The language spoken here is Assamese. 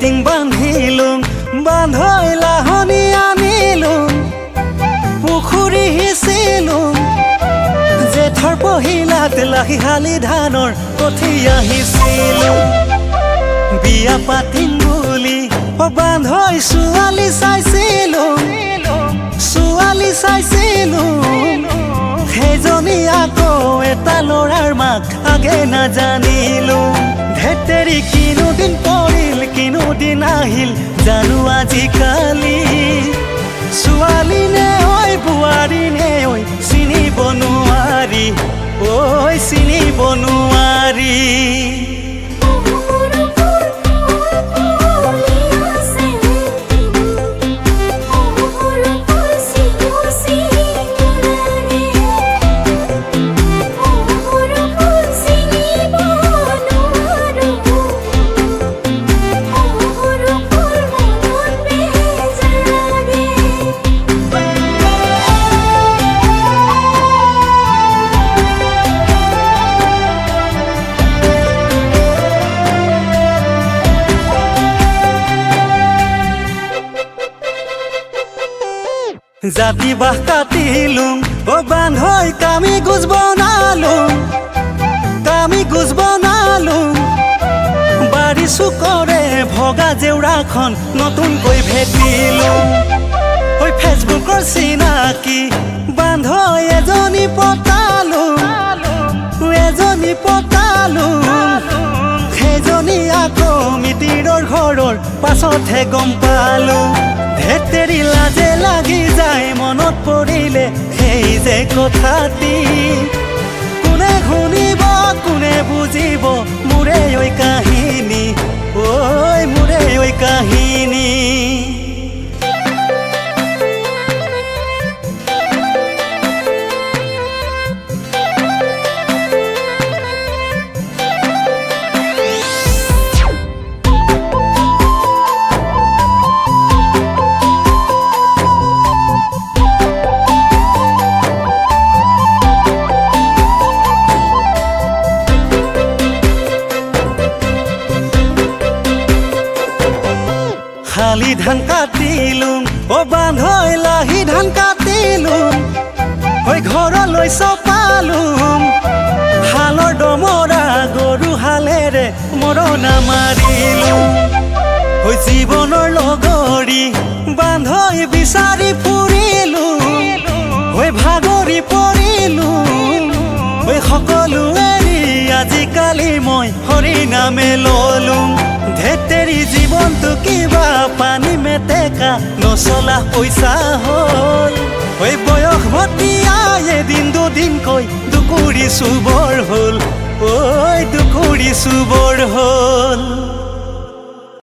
টিং বান্ধিলোঁ বান্ধৈ লাহনি আনিলোঁ পুখুৰী সিঁচিলোঁ জেঠৰ পহিলাত লাহি শালি ধানৰ কঠীয়া সিঁচিলোঁ বিয়া পাতিম বুলি বান্ধৈ ছোৱালী চাইছিলোঁ সেইজনী আকৌ এটা ল'ৰাৰ মাক আগে নাজানিলোঁ ধেতেৰি কিনো দিন পৰিল কিনো দিন আহিল জানো আজিকালি ছোৱালী নে ঐ বোৱাৰী নে ঐ চিনিব নোৱাৰি ঐ চিনিব নোৱাৰি জাতি বাহ কাটিলোঁ বান্ধৈ কামি গুজ বনালোঁ বাৰী চুকৰে ভগা জেউৰাখন নতুনকৈ ভেটিলোঁ ফেচবুকৰ চিনাকি বান্ধৈ এজনী পতালোঁ সেইজনী আকৌ মিতিৰৰ ঘৰৰ পাছতহে গম পালোঁ ধেতেৰি লাজে লাগি যায় মনত পৰিলে সেই যে কথাটি কোনে শুনিব কোনে বুজিব মোৰে ঐ কাহিনী ঐ মোৰে ঐ কাহিনী শালি ধান কাটিলোঁ বান্ধৈ লাহি ধান কাটিলোঁ ঘৰলৈ চপালোঁ হালৰ দমৰা গৰু হালেৰে মৰণা মাৰিলোঁ জীৱনৰ লগৰী বান্ধৈ বিচাৰি ফুৰিলোঁ ভাগৰি পৰিলোঁ সকলো এৰি আজিকালি মই হৰি নামে ললোঁ ধেতেৰি জীৱনটো কিবা পানী মেটেকা নচলা পইচা হ'ল বয়স ভটিয়াই এদিন দুদিনকৈ দুকুৰি চুবৰ হ'ল দুকুৰি চুবৰ হ'ল